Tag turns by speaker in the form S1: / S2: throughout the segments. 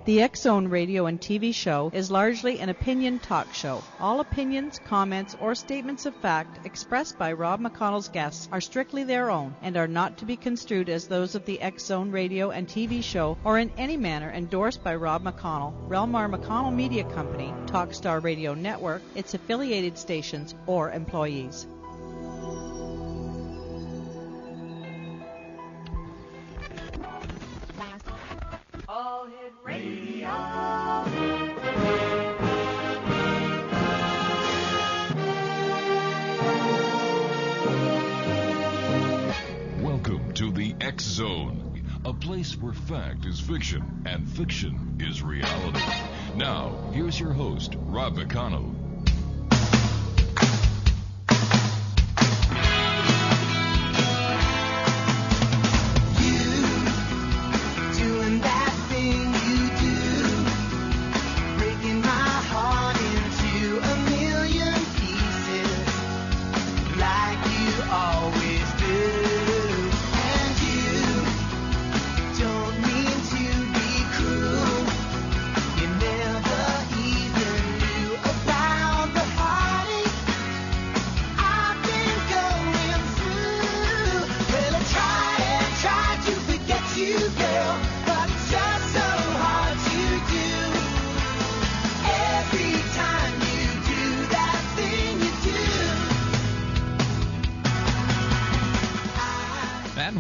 S1: The X-Zone radio and TV show is largely an opinion talk show. All opinions, comments, or statements of fact expressed by Rob McConnell's guests are strictly their own and are not to be construed as those of the X-Zone radio and TV show or in any manner endorsed by Rob McConnell, Relmar McConnell Media Company, Talkstar Radio Network, its affiliated stations, or employees.
S2: All Hit Radio.
S3: Welcome to the X Zone, a place where fact is fiction and fiction is reality. Now, here's your host, Rob McConnell.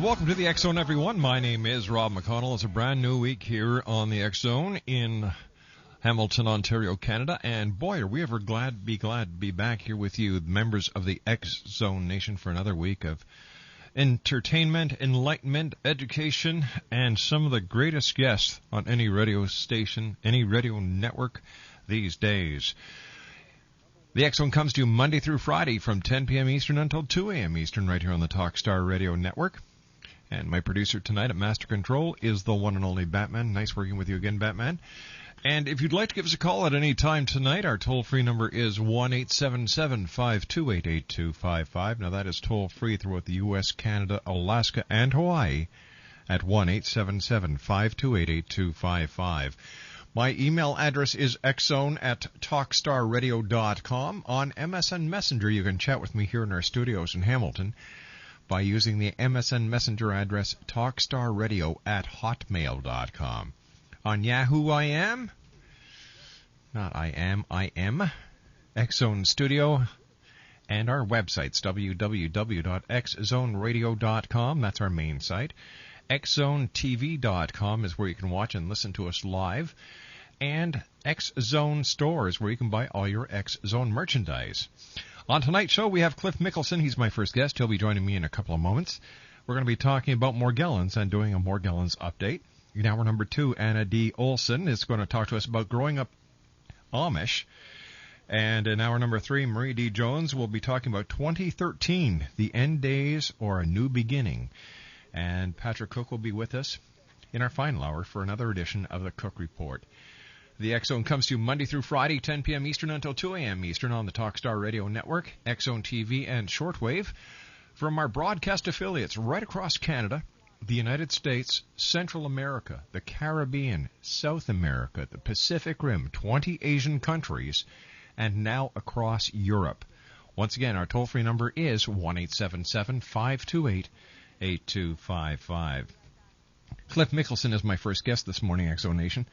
S4: Welcome to the X Zone, everyone. My name is Rob McConnell. It's a brand new week here on the X Zone in Hamilton, Ontario, Canada. And boy, are we ever glad to be back here with you, members of the X Zone Nation, for another week of entertainment, enlightenment, education, and some of the greatest guests on any radio station, any radio network these days. The X Zone comes to you Monday through Friday from 10 p.m. Eastern until 2 a.m. Eastern right here on the Talkstar Radio Network. And my producer tonight at Master Control is the one and only Beitman. Nice working with you again, Beitman. And if you'd like to give us a call at any time tonight, our toll-free number is 1-877-528-8255. Now, that is toll-free throughout the U.S., Canada, Alaska, and Hawaii at 1-877-528-8255. My email address is xzone@talkstarradio.com. On MSN Messenger, you can chat with me here in our studios in Hamilton by using the MSN Messenger address talkstarradio@hotmail.com. On Yahoo, I am X-Zone Studio, and our website's www.xzoneradio.com. That's our main site. xzonetv.com is where you can watch and listen to us live, and X-Zone Store is where you can buy all your X-Zone merchandise. On tonight's show, we have Cliff McCallson. He's my first guest. He'll be joining me in a couple of moments. We're going to be talking about Morgellons and doing a Morgellons update. In hour number 2, Anna D. Olson is going to talk to us about growing up Amish. And in hour number 3, Marie D. Jones will be talking about 2013, the end days or a new beginning. And Patrick Cook will be with us in our final hour for another edition of the Cook Report. The X Zone comes to you Monday through Friday, 10 p.m. Eastern until 2 a.m. Eastern on the Talkstar Radio Network, X Zone TV, and Shortwave from our broadcast affiliates right across Canada, the United States, Central America, the Caribbean, South America, the Pacific Rim, 20 Asian countries, and now across Europe. Once again, our toll-free number is 1-877-528-8255. Cliff McCallson is my first guest this morning, X Zone Nation.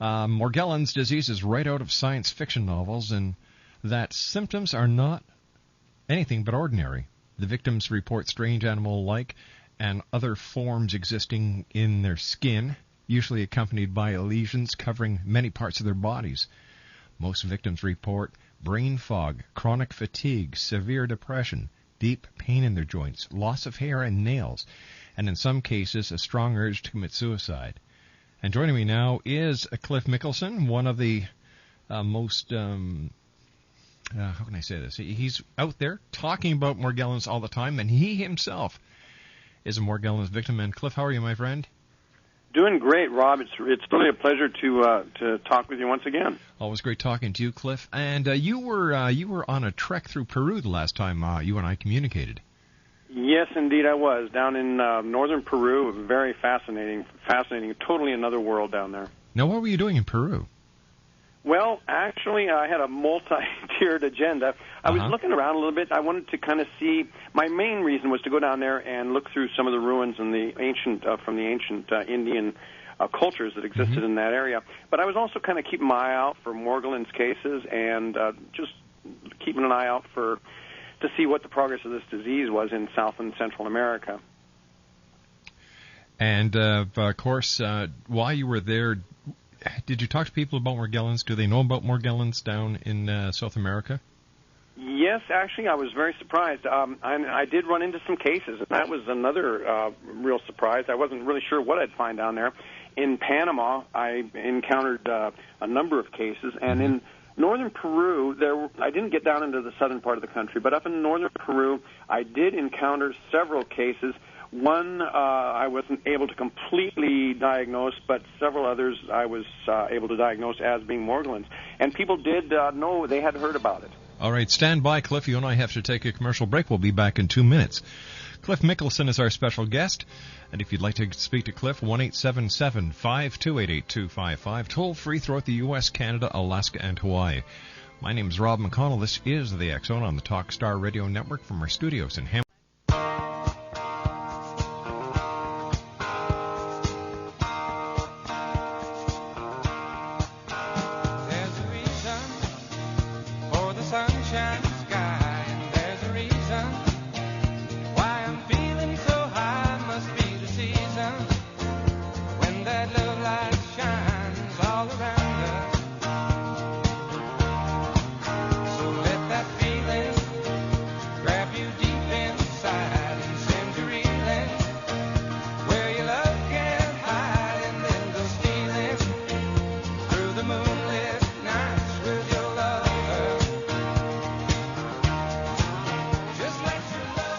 S4: Morgellons disease is right out of science fiction novels, and that symptoms are not anything but ordinary. The victims report strange animal-like and other forms existing in their skin, usually accompanied by lesions covering many parts of their bodies. Most victims report brain fog, chronic fatigue, severe depression, deep pain in their joints, loss of hair and nails, and in some cases a strong urge to commit suicide. And joining me now is Cliff McCallson, one of the most, how can I say this? He's out there talking about Morgellons all the time, and he himself is a Morgellons victim. And Cliff, how are you, my friend?
S5: Doing great, Rob. It's really a pleasure to talk with you once again.
S4: Always great talking to you, Cliff. And you were on a trek through Peru the last time you and I communicated.
S5: Yes, indeed, I was down in northern Peru. Very fascinating, totally another world down there.
S4: Now, what were you doing in Peru?
S5: Well, actually, I had a multi-tiered agenda. I was looking around a little bit. I wanted to kind of see. My main reason was to go down there and look through some of the ruins and the ancient from the ancient Indian cultures that existed in that area. But I was also kind of keeping my eye out for Morgellons cases and just keeping an eye out to see what the progress of this disease was in South and Central America.
S4: And, of course, while you were there, did you talk to people about Morgellons? Do they know about Morgellons down in South America?
S5: Yes, actually, I was very surprised. I did run into some cases, and that was another real surprise. I wasn't really sure what I'd find down there. In Panama, I encountered a number of cases, and in northern Peru, I didn't get down into the southern part of the country, but up in northern Peru, I did encounter several cases. One I wasn't able to completely diagnose, but several others I was able to diagnose as being Morgellons. And people did know, they had heard about it.
S4: All right, stand by, Cliff. You and I have to take a commercial break. We'll be back in 2 minutes. Cliff McKelson is our special guest. And if you'd like to speak to Cliff, 1-877-528-8255. Toll free throughout the U.S., Canada, Alaska, and Hawaii. My name is Rob McConnell. This is the X Zone on the Talkstar Radio Network from our studios in Hamilton.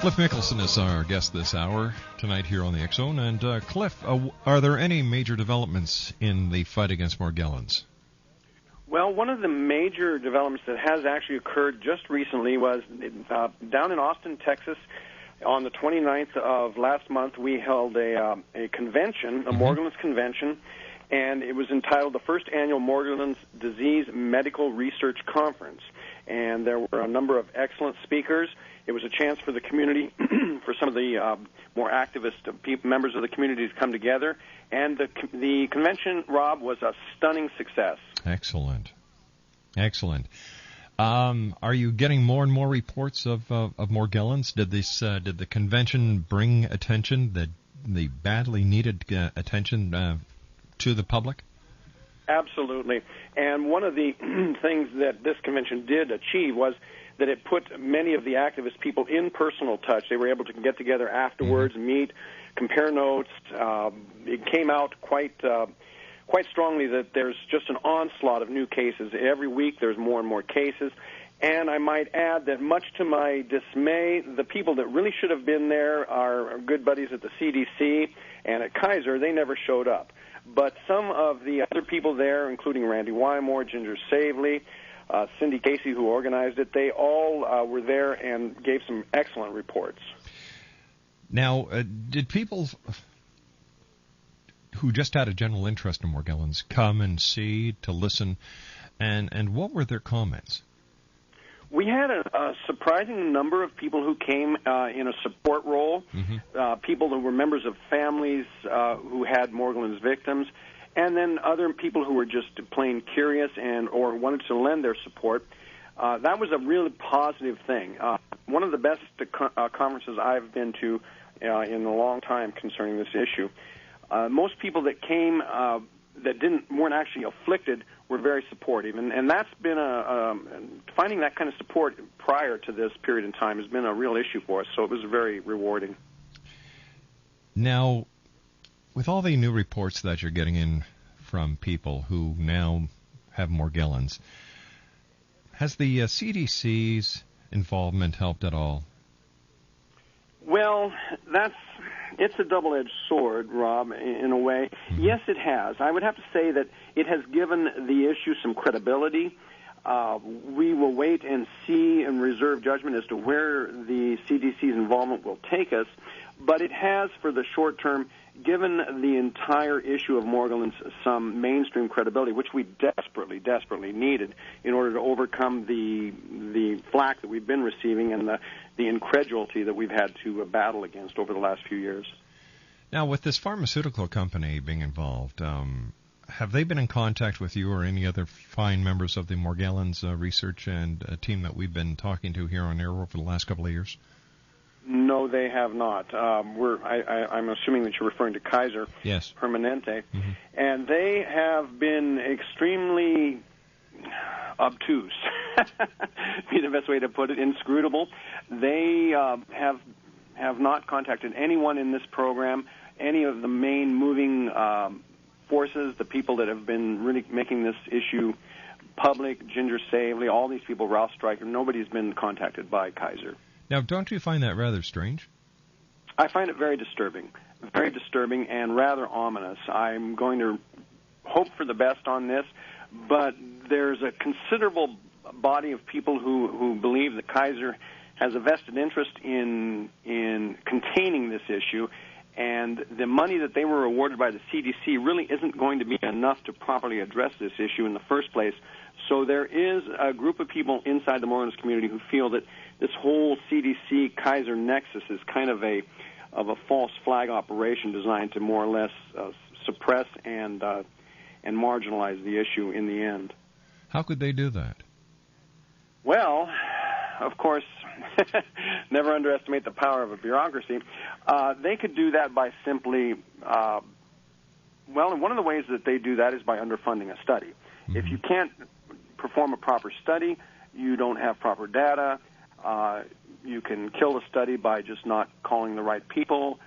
S4: Cliff McKelson is our guest this hour tonight here on the X Zone. And Cliff, are there any major developments in the fight against Morgellons?
S5: Well, one of the major developments that has actually occurred just recently was down in Austin, Texas. On the 29th of last month, we held a convention, a Morgellons convention, and it was entitled the First Annual Morgellons Disease Medical Research Conference. And there were a number of excellent speakers. It was a chance for the community, for some of the more activist members of the community to come together. And the convention, Rob, was a stunning success. Excellent.
S4: Excellent. Are you getting more and more reports of Morgellons? Did the convention bring attention, the badly needed attention to the public?
S5: Absolutely. And one of the things that this convention did achieve was that it put many of the activist people in personal touch. They were able to get together afterwards, meet, compare notes. It came out quite strongly that there's just an onslaught of new cases. Every week there's more and more cases. And I might add that much to my dismay, the people that really should have been there, our good buddies at the CDC and at Kaiser, they never showed up. But some of the other people there, including Randy Wymore, Ginger Savely, Syndee Casey, who organized it, they all were there and gave some excellent reports.
S4: Now, did people who just had a general interest in Morgellons come and see, to listen, and what were their comments?
S5: We had a surprising number of people who came in a support role, people who were members of families who had Morgellons victims, and then other people who were just plain curious or wanted to lend their support. That was a really positive thing. One of the best conferences I've been to in a long time concerning this issue. Most people that came that weren't actually afflicted were very supportive, and that's been finding that kind of support prior to this period in time has been a real issue for us, so it was very rewarding.
S4: Now, with all the new reports that you're getting in from people who now have Morgellons, has the CDC's involvement helped at all?
S5: Well, it's a double-edged sword, Rob, in a way. Yes, it has. I would have to say that it has given the issue some credibility. We will wait and see and reserve judgment as to where the CDC's involvement will take us, but it has, for the short term, given the entire issue of Morgellons some mainstream credibility, which we desperately, desperately needed in order to overcome the flack that we've been receiving and the incredulity that we've had to battle against over the last few years.
S4: Now, with this pharmaceutical company being involved, have they been in contact with you or any other fine members of the Morgellons research and team that we've been talking to here on air over the last couple of years?
S5: No, they have not. I'm assuming that you're referring to Kaiser
S4: yes.
S5: Permanente, and they have been extremely obtuse, be the best way to put it, inscrutable. They have not contacted anyone in this program, any of the main moving forces, the people that have been really making this issue public, Ginger Savely, all these people, Ralph Stryker, nobody's been contacted by Kaiser.
S4: Now, don't you find that rather strange?
S5: I find it very disturbing and rather ominous. I'm going to hope for the best on this, but there's a considerable body of people who believe that Kaiser has a vested interest in containing this issue, and the money that they were awarded by the CDC really isn't going to be enough to properly address this issue in the first place. So there is a group of people inside the Morgellons community who feel that this whole CDC-Kaiser nexus is kind of a false flag operation designed to more or less suppress and marginalize the issue in the end.
S4: How could they do that?
S5: Well, of course, never underestimate the power of a bureaucracy. They could do that by simply, one of the ways that they do that is by underfunding a study. Mm-hmm. If you can't perform a proper study, you don't have proper data, you can kill the study by just not calling the right people,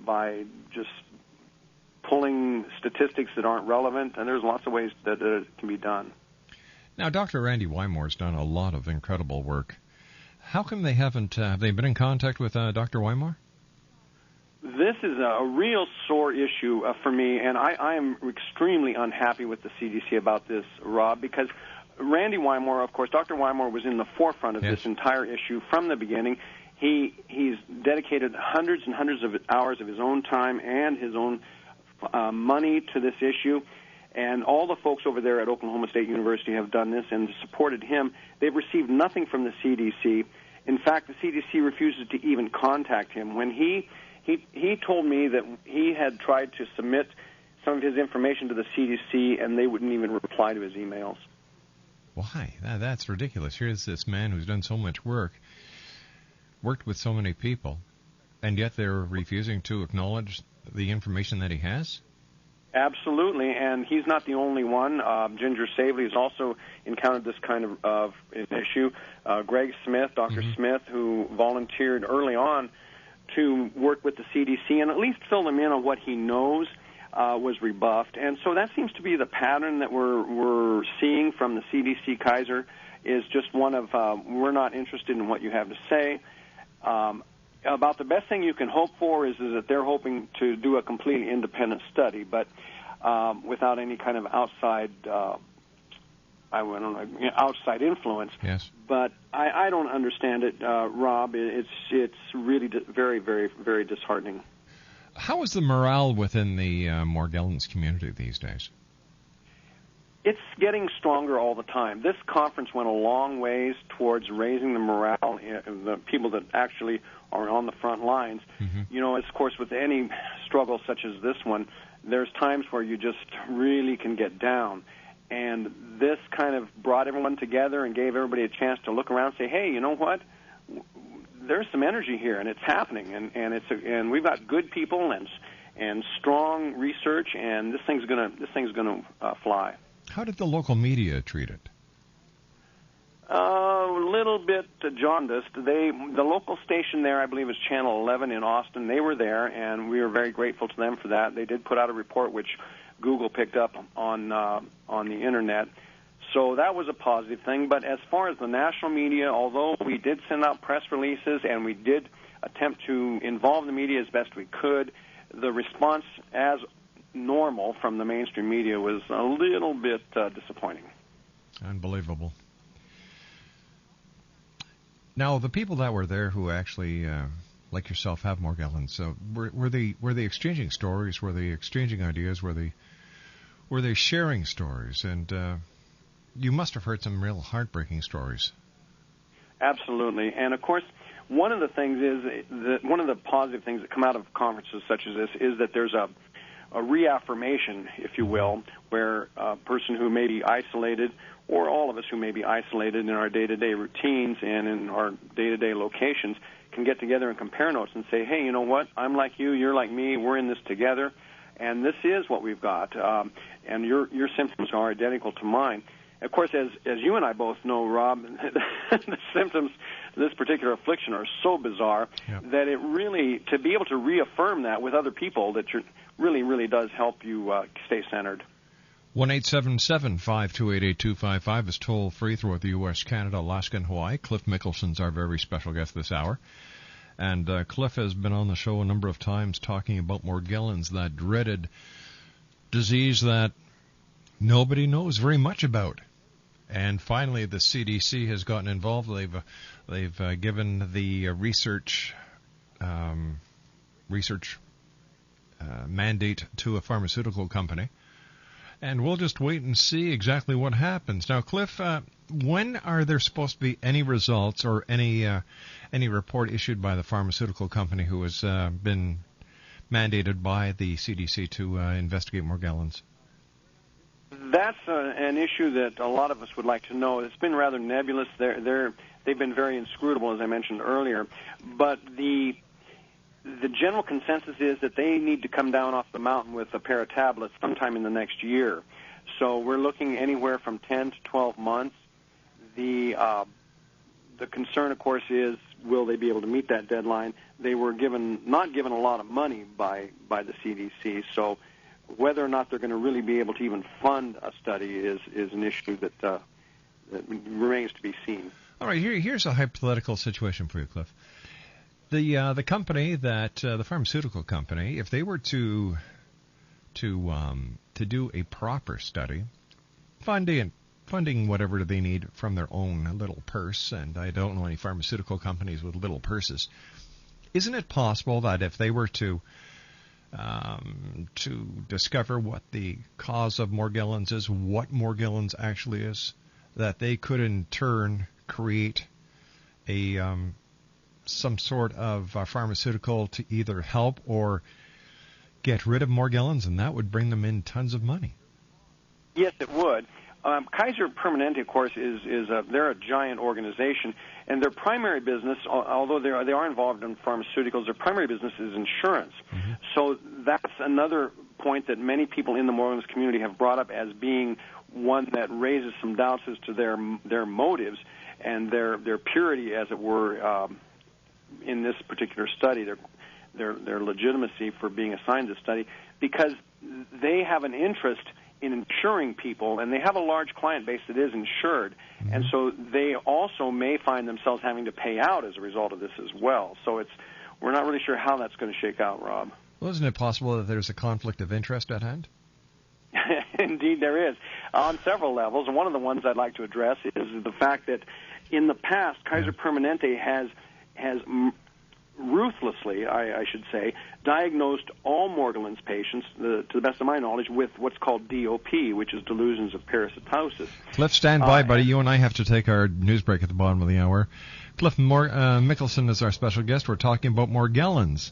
S5: by just pulling statistics that aren't relevant, and there's lots of ways that it can be done.
S4: Now, Dr. Randy Wymore's done a lot of incredible work. How come they haven't, have they been in contact with Dr. Wymore?
S5: This is a real sore issue for me, and I am extremely unhappy with the CDC about this, Rob, because Randy Wymore, of course, Dr. Wymore was in the forefront of
S4: yes.
S5: this entire issue from the beginning. He's dedicated hundreds and hundreds of hours of his own time and his own money to this issue. And all the folks over there at Oklahoma State University have done this and supported him. They've received nothing from the CDC. In fact, the CDC refuses to even contact him. When he told me that he had tried to submit some of his information to the CDC, and they wouldn't even reply to his emails.
S4: Why? That's ridiculous. Here's this man who's done so much work, worked with so many people, and yet they're refusing to acknowledge the information that he has?
S5: Absolutely, and he's not the only one. Ginger Savely has also encountered this kind of an issue. Greg Smith, Dr. Mm-hmm. Smith, who volunteered early on to work with the CDC and at least fill them in on what he knows, was rebuffed. And so that seems to be the pattern that we're seeing from the CDC Kaiser, is just one of, we're not interested in what you have to say. About the best thing you can hope for is that they're hoping to do a completely independent study, but without any kind of outside, outside influence.
S4: Yes.
S5: But I don't understand it, Rob. It's really very, very, very disheartening.
S4: How is the morale within the Morgellons community these days?
S5: It's getting stronger all the time. This conference went a long ways towards raising the morale of the people that actually are on the front lines. Mm-hmm. You know, of course, with any struggle such as this one, there's times where you just really can get down. And this kind of brought everyone together and gave everybody a chance to look around and say, hey, you know what? There's some energy here, and it's happening, and we've got good people and strong research, and this thing's gonna fly.
S4: How did the local media treat it?
S5: A little bit jaundiced. The local station there, I believe, is Channel 11 in Austin. They were there, and we were very grateful to them for that. They did put out a report which Google picked up on the internet. So that was a positive thing. But as far as the national media, although we did send out press releases and we did attempt to involve the media as best we could, the response as normal from the mainstream media was a little bit disappointing.
S4: Unbelievable. Now, the people that were there who actually, like yourself, have Morgellons, so were they exchanging stories? Were they exchanging ideas? Were they sharing stories? And you must have heard some real heartbreaking stories.
S5: Absolutely. And, of course, one of the things is that one of the positive things that come out of conferences such as this is that there's a reaffirmation, if you will, where a person who may be isolated, or all of us who may be isolated in our day-to-day routines and in our day-to-day locations, can get together and compare notes and say, hey, you know what, I'm like you, you're like me, we're in this together, and this is what we've got, and your symptoms are identical to mine. Of course, as you and I both know, Rob, the symptoms of this particular affliction are so bizarre that it really, to be able to reaffirm that with other people, that really, really does help you stay centered.
S4: 1-877-528-8255 is toll-free throughout the U.S., Canada, Alaska, and Hawaii. Cliff Mickelson's our very special guest this hour. And Cliff has been on the show a number of times talking about Morgellons, that dreaded disease that nobody knows very much about. And finally, the CDC has gotten involved. They've given the research mandate to a pharmaceutical company. And we'll just wait and see exactly what happens. Now, Cliff, when are there supposed to be any results or any report issued by the pharmaceutical company who has been mandated by the CDC to investigate Morgellons?
S5: That's an issue that a lot of us would like to know. It's been rather nebulous. They've been very inscrutable, as I mentioned earlier. But the general consensus is that they need to come down off the mountain with a pair of tablets sometime in the next year. So we're looking anywhere from 10 to 12 months. The concern, of course, is will they be able to meet that deadline? They were not given a lot of money by the CDC, so whether or not they're going to really be able to even fund a study is an issue that remains to be seen.
S4: All right, here's a hypothetical situation for you, Cliff. The company that the pharmaceutical company, if they were to do a proper study, funding whatever they need from their own little purse, and I don't know any pharmaceutical companies with little purses, isn't it possible that if they were to discover what the cause of Morgellons is, what Morgellons actually is, that they could in turn create some sort of pharmaceutical to either help or get rid of Morgellons, and that would bring them in tons of money?
S5: Yes, it would. Kaiser Permanente, of course, they're a giant organization, and their primary business, although they are involved in pharmaceuticals, their primary business is insurance. Mm-hmm. So that's another point that many people in the Morgellons community have brought up as being one that raises some doubts as to their motives and their purity, as it were, in this particular study, their legitimacy for being assigned this study, because they have an interest in insuring people, and they have a large client base that is insured, and so they also may find themselves having to pay out as a result of this as well. So we're not really sure how that's going to shake out, Rob.
S4: Well, isn't it possible that there's a conflict of interest at hand?
S5: Indeed, there is, on several levels, and one of the ones I'd like to address is the fact that in the past, Kaiser Permanente has ruthlessly, I should say, diagnosed all Morgellons patients, to the best of my knowledge, with what's called DOP, which is delusions of parasitosis.
S4: Cliff, stand by, buddy. You and I have to take our news break at the bottom of the hour. Cliff Mickelson is our special guest. We're talking about Morgellons.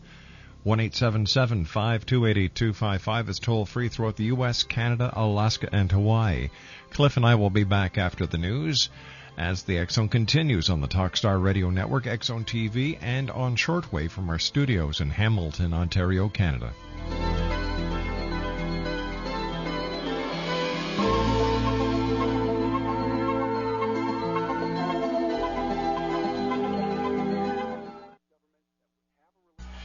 S4: 1-877-528-8255 is toll-free throughout the U.S., Canada, Alaska, and Hawaii. Cliff and I will be back after the news as the X Zone continues on the Talkstar Radio Network, X Zone TV, and on shortwave from our studios in Hamilton, Ontario, Canada.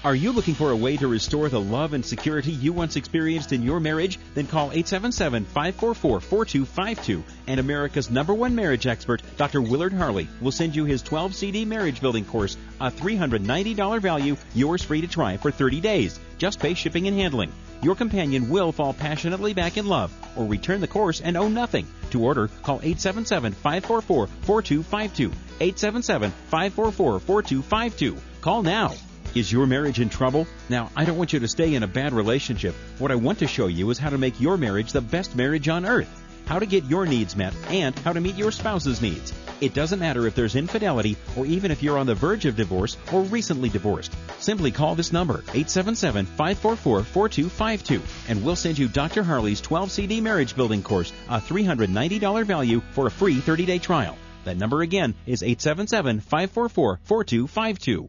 S6: Are you looking for a way to restore the love and security you once experienced in your marriage? Then call 877-544-4252, and America's #1 marriage expert, Dr. Willard Harley, will send you his 12-CD marriage building course, a $390 value, yours free to try for 30 days. Just pay shipping and handling. Your companion will fall passionately back in love or return the course and owe nothing. To order, call 877-544-4252. 877-544-4252. Call now. Is your marriage in trouble? Now, I don't want you to stay in a bad relationship. What I want to show you is how to make your marriage the best marriage on earth. How to get your needs met and how to meet your spouse's needs. It doesn't matter if there's infidelity or even if you're on the verge of divorce or recently divorced. Simply call this number, 877-544-4252, and we'll send you Dr. Harley's 12-CD marriage building course, a $390 value for a free 30-day trial. That number again is 877-544-4252.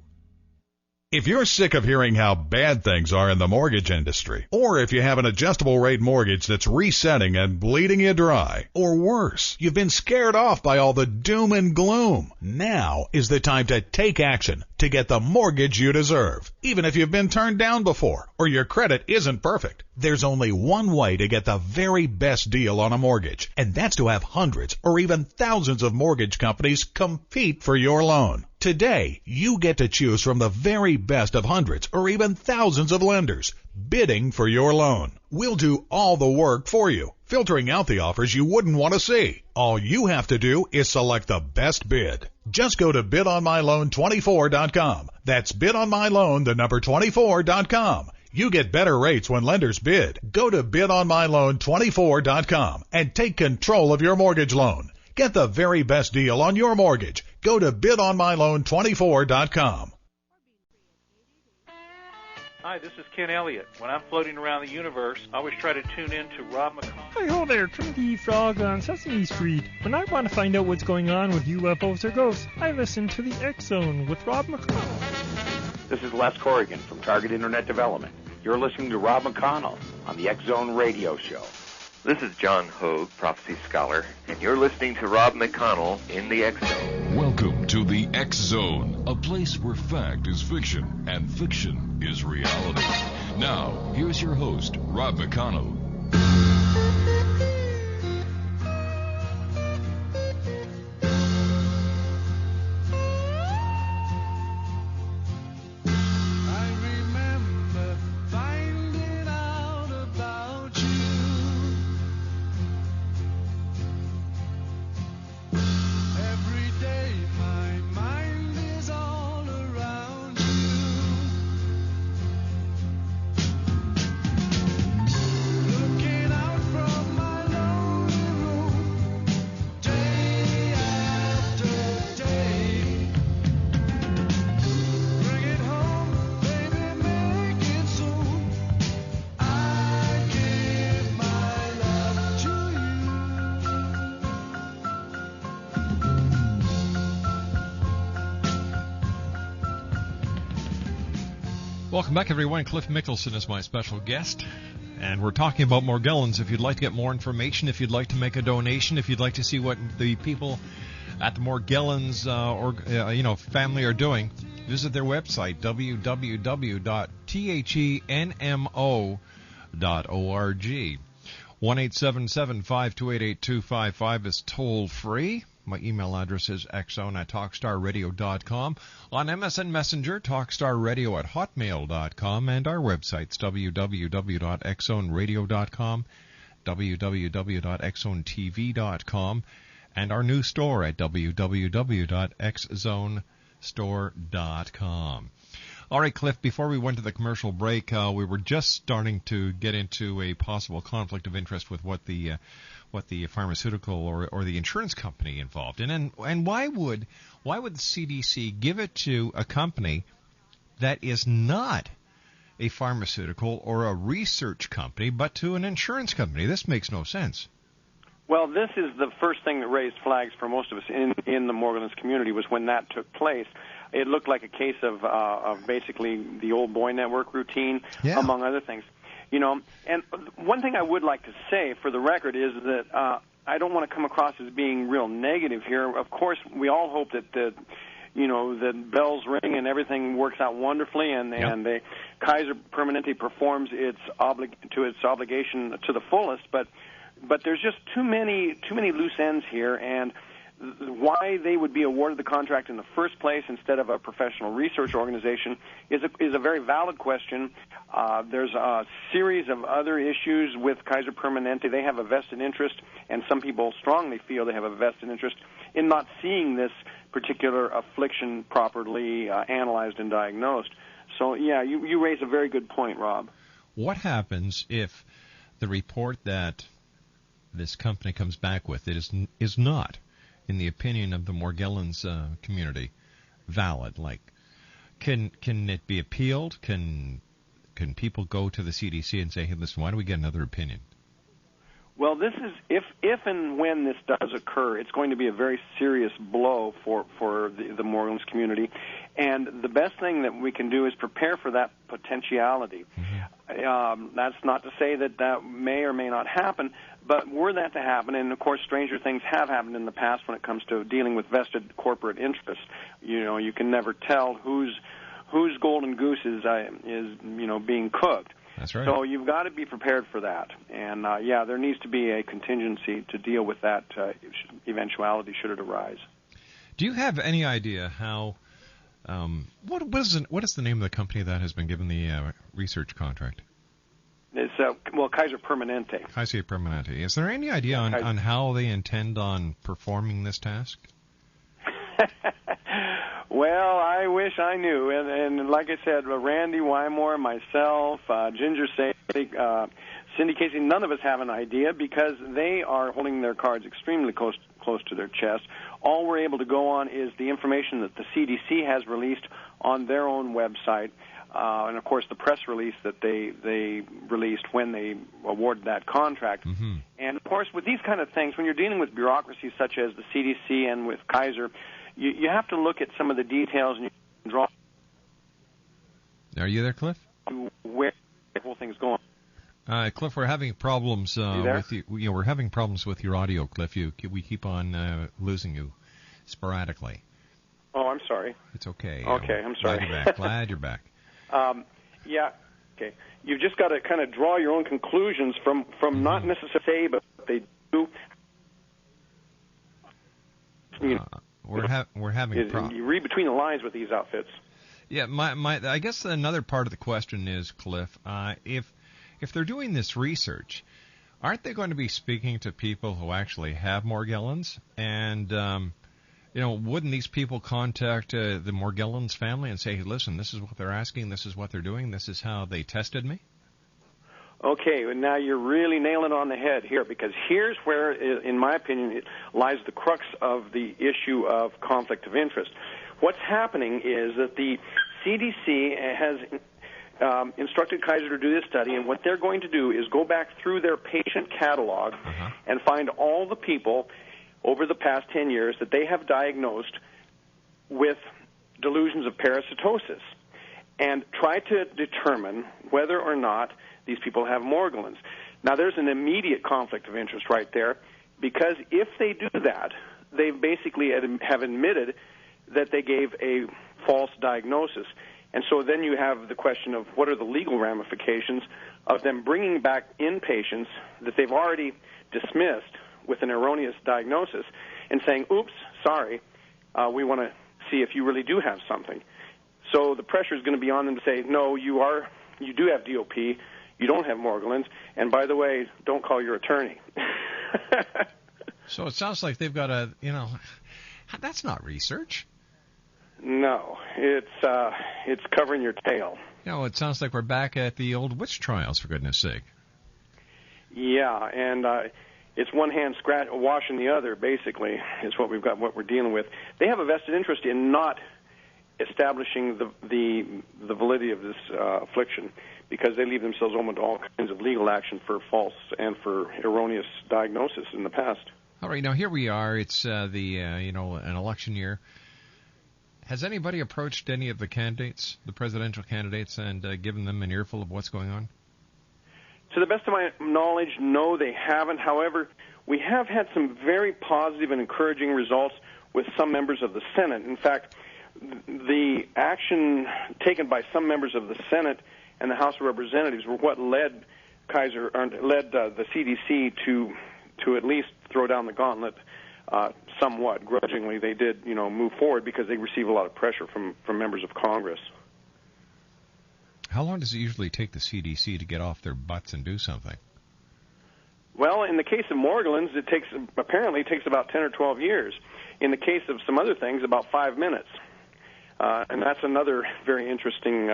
S7: If you're sick of hearing how bad things are in the mortgage industry, or if you have an adjustable rate mortgage that's resetting and bleeding you dry, or worse, you've been scared off by all the doom and gloom, now is the time to take action to get the mortgage you deserve. Even if you've been turned down before, or your credit isn't perfect, there's only one way to get the very best deal on a mortgage, and that's to have hundreds or even thousands of mortgage companies compete for your loan. Today, you get to choose from the very best of hundreds or even thousands of lenders bidding for your loan. We'll do all the work for you, filtering out the offers you wouldn't want to see. All you have to do is select the best bid. Just go to bidonmyloan24.com. That's bidonmyloan, the number 24.com. You get better rates when lenders bid. Go to bidonmyloan24.com and take control of your mortgage loan. Get the very best deal on your mortgage. Go to bidonmyloan24.com.
S8: Hi, this is Ken Elliott. When I'm floating around the universe, I always try to tune in to Rob McConnell.
S9: Hi ho there, Trinity Frog on Sesame Street. When I want to find out what's going on with UFOs or ghosts, I listen to the X Zone with Rob McConnell.
S10: This is Les Corrigan from Target Internet Development. You're listening to Rob McConnell on the X Zone Radio Show.
S11: This is John Hogue, prophecy scholar, and you're listening to Rob McConnell in the X Zone.
S3: Welcome to the X Zone, a place where fact is fiction and fiction is reality. Now, here's your host, Rob McConnell.
S4: Welcome back, everyone. Cliff Mickelson is my special guest, and we're talking about Morgellons. If you'd like to get more information, if you'd like to make a donation, if you'd like to see what the people at the Morgellons family are doing, visit their website, www.thenmo.org. 1-877-528-8255 is toll free. My email address is xzone@talkstarradio.com. On MSN Messenger, talkstarradio@hotmail.com. And our websites, www.xzoneradio.com, www.xzonetv.com, and our new store at www.xzonestore.com. All right, Cliff, before we went to the commercial break, we were just starting to get into a possible conflict of interest with what the pharmaceutical or the insurance company involved in. And why would the CDC give it to a company that is not a pharmaceutical or a research company, but to an insurance company? This makes no sense.
S5: Well, this is the first thing that raised flags for most of us in the Morgellons community was when that took place. It looked like a case of basically the old boy network routine, among other things. You know, and one thing I would like to say for the record is that I don't want to come across as being real negative here. Of course, we all hope that the bells ring and everything works out wonderfully, and the Kaiser Permanente performs its obligation to the fullest. But there's just too many loose ends here, and why they would be awarded the contract in the first place instead of a professional research organization is a very valid question. There's a series of other issues with Kaiser Permanente. They have a vested interest, and some people strongly feel they have a vested interest in not seeing this particular affliction properly analyzed and diagnosed. So, yeah, you raise a very good point, Rob.
S4: What happens if the report that this company comes back with is not, in the opinion of the Morgellons community, valid? Like, can it be appealed? Can people go to the CDC and say, hey, listen, why don't we get another opinion?
S5: Well, this is if and when this does occur, it's going to be a very serious blow for the Morgellons community, and the best thing that we can do is prepare for that potentiality. Mm-hmm. That's not to say that may or may not happen, but were that to happen, and of course stranger things have happened in the past when it comes to dealing with vested corporate interests. You can never tell whose golden goose is being cooked.
S4: That's right.
S5: So you've got to be prepared for that. And, there needs to be a contingency to deal with that eventuality should it arise.
S4: Do you have any idea how what is the name of the company that has been given the research contract?
S5: It's, Kaiser Permanente.
S4: Kaiser Permanente. Is there any idea on how they intend on performing this task?
S5: Well, I wish I knew. And like I said, Randy Wymore, myself, Ginger Sadek, Syndee Casey, none of us have an idea because they are holding their cards extremely close to their chest. All we're able to go on is the information that the CDC has released on their own website, and, of course, the press release that they released when they awarded that contract. Mm-hmm. And, of course, with these kind of things, when you're dealing with bureaucracies such as the CDC and with Kaiser, you have to look at some of the details and you draw.
S4: Are you there, Cliff?
S5: Where the whole thing's going.
S4: Cliff, we're having problems with you. We're having problems with your audio, Cliff. We keep on losing you sporadically.
S5: Oh, I'm sorry.
S4: It's okay.
S5: Okay, I'm sorry.
S4: Glad you're back.
S5: Yeah. Okay. You've just got to kind of draw your own conclusions from mm-hmm. not necessarily, but they do.
S4: We're having a problem.
S5: You read between the lines with these outfits.
S4: Yeah, I guess another part of the question is, Cliff, if they're doing this research, aren't they going to be speaking to people who actually have Morgellons? And wouldn't these people contact the Morgellons family and say, hey, listen, this is what they're asking, this is what they're doing, this is how they tested me?
S5: Okay, well, now you're really nailing it on the head here, because here's where, in my opinion, it lies the crux of the issue of conflict of interest. What's happening is that the CDC has instructed Kaiser to do this study, and what they're going to do is go back through their patient catalog and find all the people over the past 10 years that they have diagnosed with delusions of parasitosis and try to determine whether or not these people have Morgellons. Now, there's an immediate conflict of interest right there, because if they do that, they basically have admitted that they gave a false diagnosis. And so then you have the question of what are the legal ramifications of them bringing back in patients that they've already dismissed with an erroneous diagnosis and saying, oops, sorry, we want to see if you really do have something. So the pressure is going to be on them to say, no, you do have DOP, you don't have Morgellons, and by the way, don't call your attorney.
S4: So it sounds like they've got that's not research.
S5: No, it's covering your tail.
S4: It sounds like we're back at the old witch trials, for goodness sake.
S5: Yeah, and it's one hand washing the other, basically, is what we're dealing with. They have a vested interest in not establishing the validity of this affliction, because they leave themselves open to all kinds of legal action for false and for erroneous diagnosis in the past.
S4: All right, now here we are. It's an election year. Has anybody approached any of the candidates, the presidential candidates, and given them an earful of what's going on?
S5: To the best of my knowledge, no, they haven't. However, we have had some very positive and encouraging results with some members of the Senate. In fact, the action taken by some members of the Senate and the House of Representatives were what led the CDC to at least throw down the gauntlet somewhat grudgingly, they did, move forward because they receive a lot of pressure from members of Congress.
S4: How long does it usually take the CDC to get off their butts and do something?
S5: Well, in the case of Morgellons, it apparently takes about 10 or 12 years. In the case of some other things, about 5 minutes. And that's another very interesting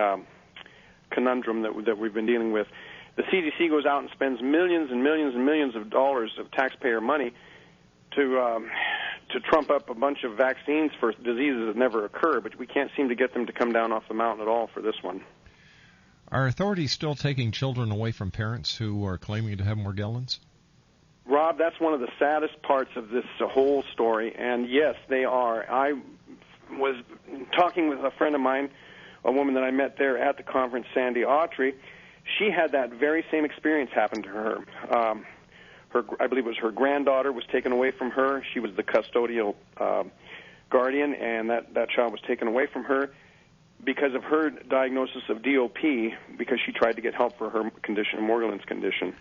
S5: conundrum that we've been dealing with. The CDC goes out and spends millions and millions and millions of dollars of taxpayer money to trump up a bunch of vaccines for diseases that never occur, but we can't seem to get them to come down off the mountain at all for this one.
S4: Are authorities still taking children away from parents who are claiming to have Morgellons?
S5: Rob, that's one of the saddest parts of this whole story, and yes, they are. I was talking with a friend of mine, a woman that I met there at the conference, Syndee Autry. She had that very same experience happen to her. I believe it was her granddaughter was taken away from her. She was the custodial guardian, and that child was taken away from her because of her diagnosis of DOP, because she tried to get help for her condition, Morgellons condition.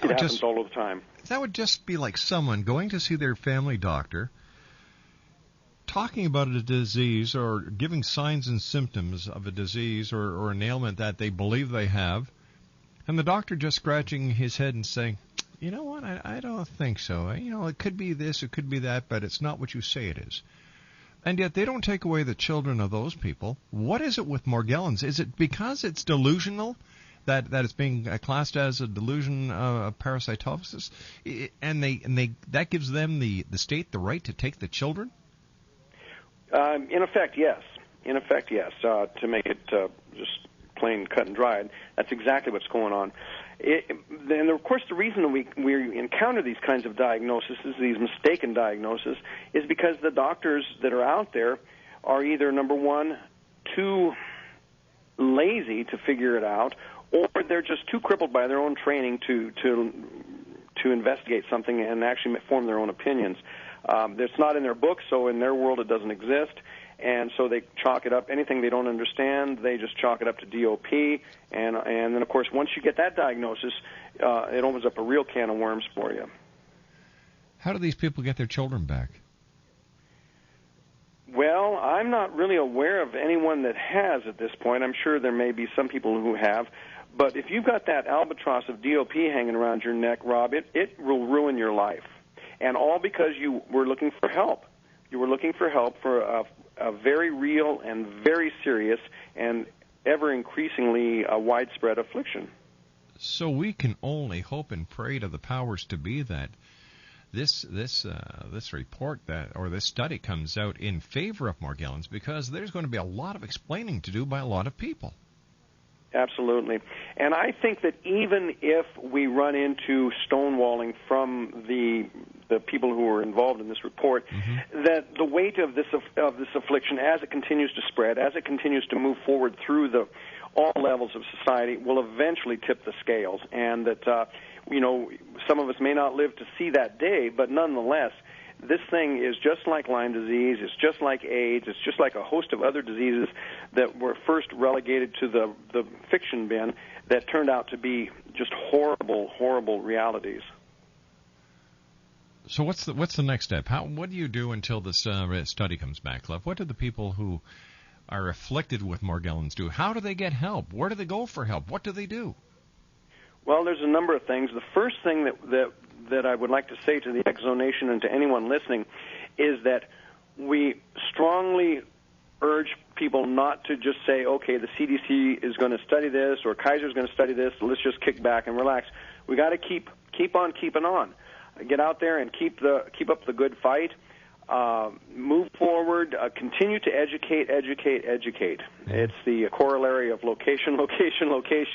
S5: It happens all the time.
S4: That would just be like someone going to see their family doctor, talking about a disease or giving signs and symptoms of a disease or an ailment that they believe they have, and the doctor just scratching his head and saying, you know what, I don't think so. It could be this, it could be that, but it's not what you say it is. And yet they don't take away the children of those people. What is it with Morgellons? Is it because it's delusional that it's being classed as a delusion of parasitosis, and that gives them the state the right to take the children?
S5: In effect, yes. To make it just plain cut and dried, that's exactly what's going on. And of course, the reason we encounter these kinds of diagnoses, these mistaken diagnoses, is because the doctors that are out there are either, number one, too lazy to figure it out, or they're just too crippled by their own training to investigate something and actually form their own opinions. It's not in their books, so in their world it doesn't exist. And so they chalk it up. Anything they don't understand, they just chalk it up to DOP. And then, of course, once you get that diagnosis, it opens up a real can of worms for you.
S4: How do these people get their children back?
S5: Well, I'm not really aware of anyone that has at this point. I'm sure there may be some people who have. But if you've got that albatross of DOP hanging around your neck, Rob, it will ruin your life. And all because you were looking for help. You were looking for help for a very real and very serious and ever-increasingly widespread affliction.
S4: So we can only hope and pray to the powers to be that this report or this study comes out in favor of Morgellons, because there's going to be a lot of explaining to do by a lot of people.
S5: Absolutely. And I think that even if we run into stonewalling from the people who are involved in this report, that the weight of this affliction, as it continues to spread, as it continues to move forward through all levels of society, will eventually tip the scales. And that, some of us may not live to see that day, but nonetheless, this thing is just like Lyme disease, it's just like AIDS, it's just like a host of other diseases that were first relegated to the fiction bin that turned out to be just horrible, horrible realities.
S4: So what's the next step? What do you do until this study comes back, Cliff? What do the people who are afflicted with Morgellons do? How do they get help? Where do they go for help? What do they do?
S5: Well, there's a number of things. The first thing that I would like to say to the Exonation and to anyone listening is that we strongly urge people not to just say, okay, the CDC is going to study this or Kaiser's going to study this, so let's just kick back and relax. We got to keep on keeping on. Get out there and keep up the good fight. Move forward. Continue to educate. It's the corollary of location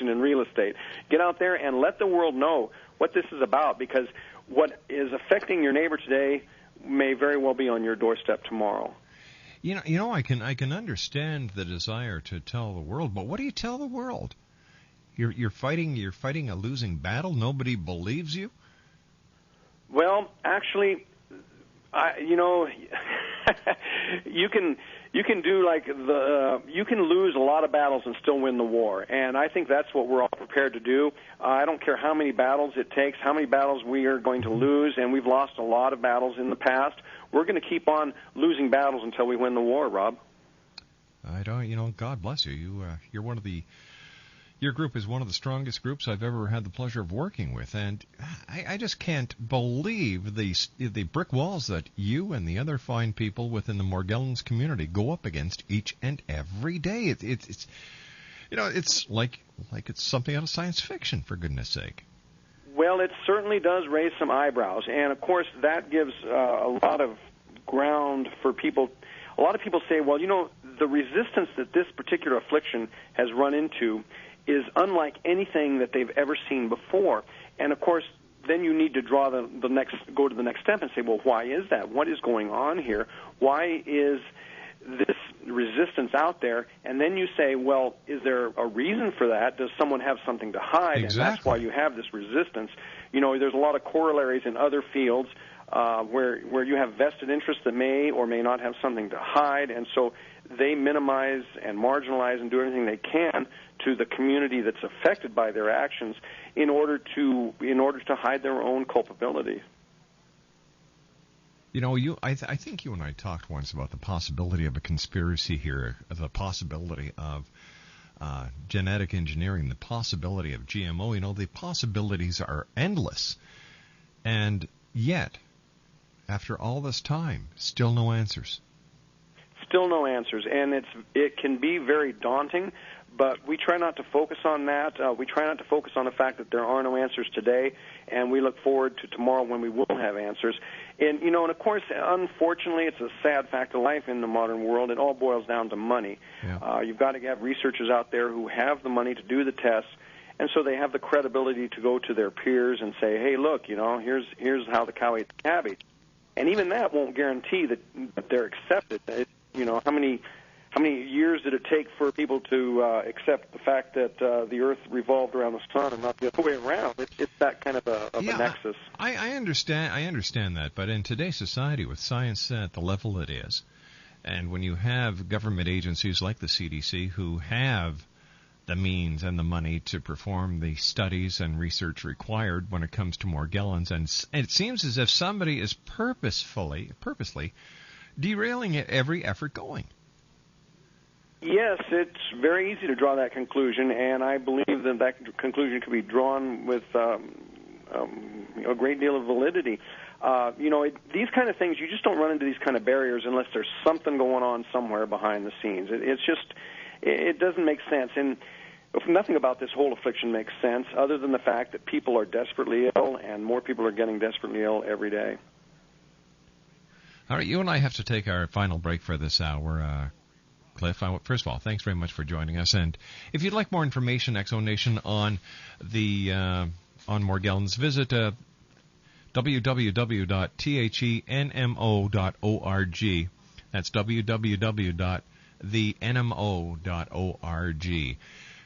S5: in real estate. Get out there and let the world know what this is about, because what is affecting your neighbor today may very well be on your doorstep tomorrow.
S4: You know, I can understand the desire to tell the world, but what do you tell the world? You're fighting a losing battle. Nobody believes you. Well,
S5: actually, you can You can do you can lose a lot of battles and still win the war, and I think that's what we're all prepared to do. I don't care how many battles it takes, how many battles we are going to lose, and we've lost a lot of battles in the past. We're going to keep on losing battles until we win the war, Rob.
S4: God bless you. You're one of the. Your group is one of the strongest groups I've ever had the pleasure of working with, and I just can't believe the brick walls that you and the other fine people within the Morgellons community go up against each and every day. It's like it's something out of science fiction, for goodness sake.
S5: Well, it certainly does raise some eyebrows, and of course that gives a lot of ground for people. A lot of people say, well, the resistance that this particular affliction has run into is unlike anything that they've ever seen before. And, of course, then you need to go to the next step and say, well, why is that? What is going on here? Why is this resistance out there? And then you say, well, is there a reason for that? Does someone have something to hide?
S4: Exactly.
S5: And that's why you have this resistance. There's a lot of corollaries in other fields where you have vested interests that may or may not have something to hide, and so they minimize and marginalize and do everything they can to the community that's affected by their actions in order to hide their own culpability.
S4: I think you and I talked once about the possibility of a conspiracy here, the possibility of genetic engineering, the possibility of GMO. The possibilities are endless, and yet, after all this time, still no answers.
S5: Still no answers, and it can be very daunting, but we try not to focus on that. We try not to focus on the fact that there are no answers today, and we look forward to tomorrow when we will have answers. And, and of course, unfortunately, it's a sad fact of life in the modern world. It all boils down to money.
S4: Yeah.
S5: You've got to have researchers out there who have the money to do the tests, and so they have the credibility to go to their peers and say, hey, look, here's how the cow ate the cabbage. And even that won't guarantee that they're accepted. How many years did it take for people to accept the fact that the Earth revolved around the sun and not the other way around? It's that kind of a nexus.
S4: I understand that, but in today's society, with science at the level it is, and when you have government agencies like the CDC who have the means and the money to perform the studies and research required when it comes to Morgellons, and it seems as if somebody is purposely derailing every effort going.
S5: Yes, it's very easy to draw that conclusion, and I believe that conclusion could be drawn with a great deal of validity. These kind of things, you just don't run into these kind of barriers unless there's something going on somewhere behind the scenes. It doesn't make sense. And nothing about this whole affliction makes sense other than the fact that people are desperately ill, and more people are getting desperately ill every day.
S4: All right, you and I have to take our final break for this hour. Cliff, first of all, thanks very much for joining us. And if you'd like more information, Exo Nation, on Morgellons, visit www.thenmo.org. That's www.thenmo.org.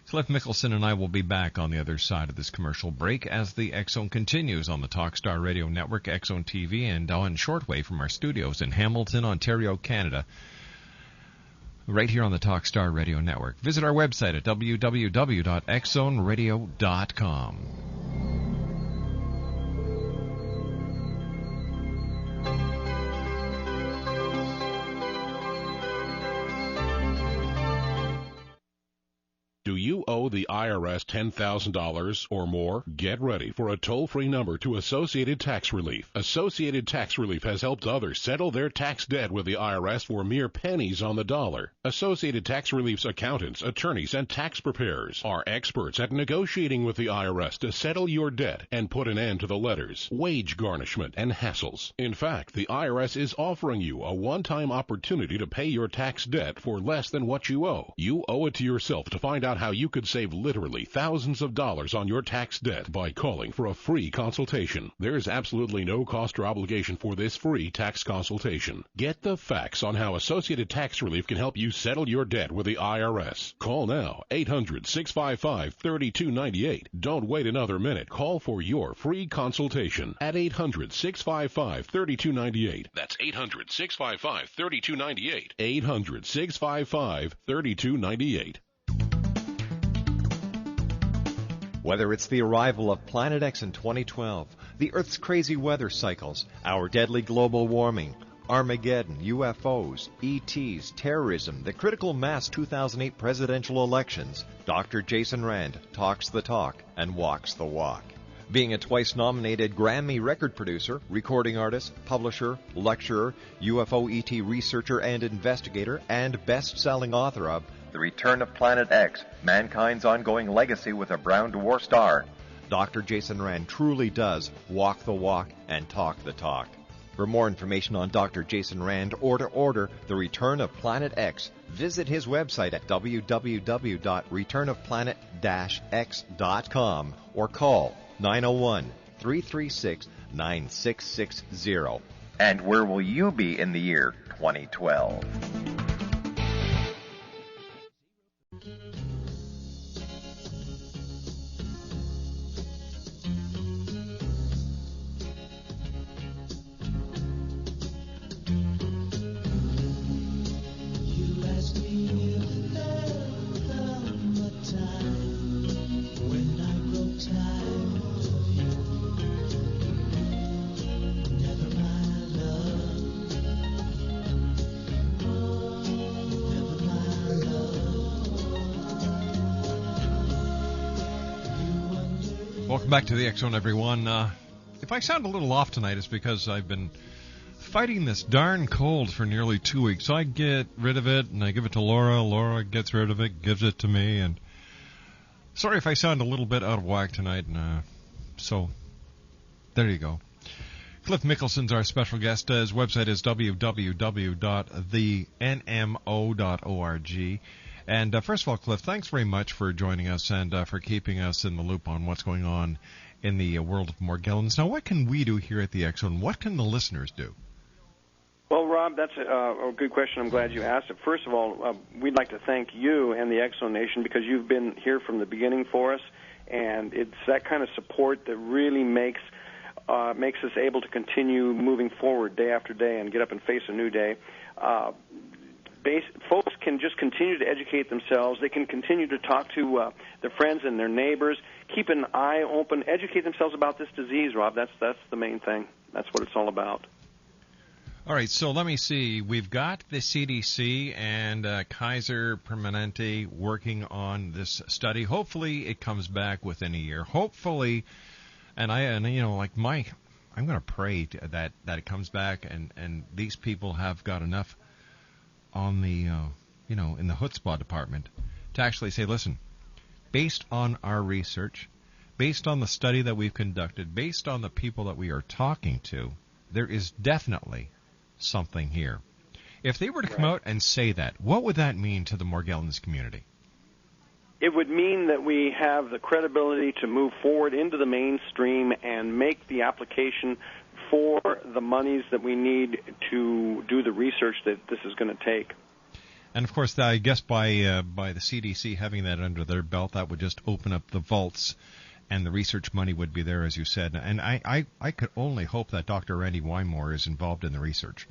S4: Cliff Mickelson and I will be back on the other side of this commercial break as the X-Zone continues on the Talkstar Radio Network, X-Zone TV, and on shortwave from our studios in Hamilton, Ontario, Canada, right here on the Talkstar Radio Network. Visit our website at www.xzoneradio.com.
S12: Do you owe the IRS $10,000 or more? Get ready for a toll-free number to Associated Tax Relief. Associated Tax Relief has helped others settle their tax debt with the IRS for mere pennies on the dollar. Associated Tax Relief's accountants, attorneys, and tax preparers are experts at negotiating with the IRS to settle your debt and put an end to the letters, wage garnishment, and hassles. In fact, the IRS is offering you a one-time opportunity to pay your tax debt for less than what you owe. You owe it to yourself to find out how you could save literally thousands of dollars on your tax debt by calling for a free consultation. There's absolutely no cost or obligation for this free tax consultation. Get the facts on how Associated Tax Relief can help you settle your debt with the IRS. Call now, 800-655-3298. Don't wait another minute. Call for your free consultation at 800-655-3298. That's 800-655-3298. 800-655-3298.
S13: Whether it's the arrival of Planet X in 2012, the Earth's crazy weather cycles, our deadly global warming, Armageddon, UFOs, ETs, terrorism, the critical mass 2008 presidential elections, Dr. Jason Rand talks the talk and walks the walk. Being a twice-nominated Grammy record producer, recording artist, publisher, lecturer, UFO ET researcher and investigator, and best-selling author of The Return of Planet X, Mankind's Ongoing Legacy with a Brown Dwarf Star, Dr. Jason Rand truly does walk the walk and talk the talk. For more information on Dr. Jason Rand or to order The Return of Planet X, visit his website at www.returnofplanet-x.com or call 901-336-9660.
S14: And where will you be in the year 2012?
S4: Welcome back to the X Zone, everyone. If I sound a little off tonight, it's because I've been fighting this darn cold for nearly 2 weeks. So I get rid of it, and I give it to Laura. Laura gets rid of it, gives it to me. And sorry if I sound a little bit out of whack tonight. So there you go. Cliff Mickelson's our special guest. His website is www.thenmo.org. And first of all, Cliff, thanks very much for joining us and for keeping us in the loop on what's going on in the world of Morgellons. Now, what can we do here at the X Zone? What can the listeners do?
S5: Well, Rob, that's a good question. I'm glad you asked it. First of all, we'd like to thank you and the X Zone Nation because you've been here from the beginning for us, and it's that kind of support that really makes us able to continue moving forward day after day and get up and face a new day. Folks can just continue to educate themselves. They can continue to talk to their friends and their neighbors. Keep an eye open. Educate themselves about this disease, Rob. That's the main thing. That's what it's all about.
S4: All right, so let me see. We've got the CDC and Kaiser Permanente working on this study. Hopefully it comes back within a year. Hopefully, I'm going to pray that it comes back and these people have got enough on the, in the chutzpah department to actually say, listen, based on our research, based on the study that we've conducted, based on the people that we are talking to, there is definitely something here. If they were to come out and say that, what would that mean to the Morgellons community?
S5: It would mean that we have the credibility to move forward into the mainstream and make the application for the monies that we need to do the research that this is going to take.
S4: And, of course, I guess by the CDC having that under their belt, that would just open up the vaults and the research money would be there, as you said. And I could only hope that Dr. Randy Wymore is involved in the research.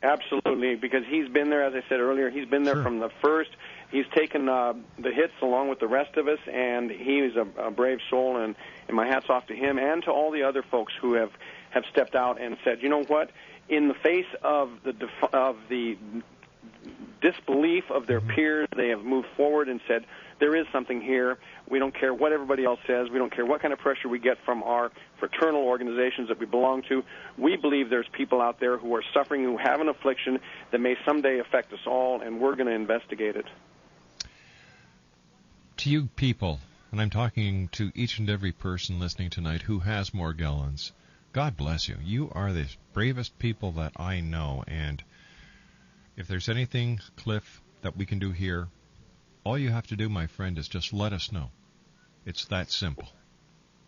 S5: Absolutely, because he's been there, as I said earlier, he's been there from the first. He's taken the hits along with the rest of us, and he is a brave soul, and my hat's off to him and to all the other folks who have stepped out and said, you know what, in the face of the disbelief of their peers, they have moved forward and said, there is something here. We don't care what everybody else says. We don't care what kind of pressure we get from our fraternal organizations that we belong to. We believe there's people out there who are suffering, who have an affliction that may someday affect us all, and we're going to investigate it.
S4: To you people, and I'm talking to each and every person listening tonight who has Morgellons, God bless you. You are the bravest people that I know, and if there's anything, Cliff, that we can do here, All you have to do, my friend, is just let us know. It's that simple.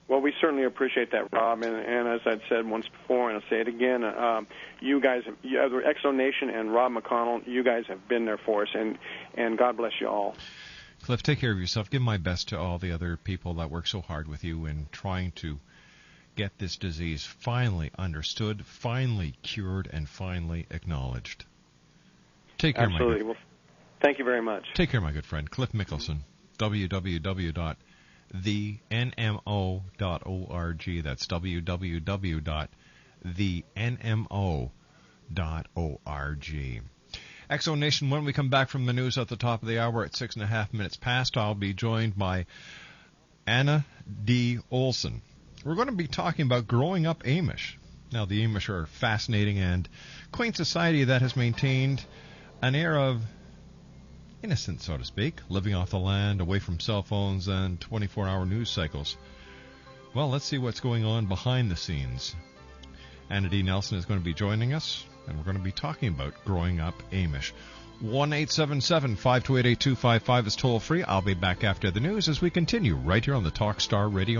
S5: Well, we certainly appreciate that, Rob. And as I've said once before, and I'll say it again, you guys, Exo Nation and Rob McConnell, you guys have been there for us, and God bless you all.
S4: Cliff, take care of yourself. Give my best to all the other people that work so hard with you in trying to get this disease finally understood, finally cured, and finally acknowledged. Take care,
S5: Absolutely.
S4: my good.
S5: Well, thank you very much.
S4: Take care, my good friend. Cliff McKelson, www.thenmo.org. That's www.thenmo.org. Exo Nation, when we come back from the news at the top of the hour at 6.5 minutes past, I'll be joined by Anna D. Olson. We're going to be talking about growing up Amish. Now, the Amish are a fascinating and quaint society that has maintained an air of innocence, so to speak, living off the land, away from cell phones and 24-hour news cycles. Well, let's see what's going on behind the scenes. Anna D. Nelson is going to be joining us, and we're going to be talking about growing up Amish. 1-877-528-8255 is toll-free. I'll be back after the news as we continue right here on the Talk Star Radio.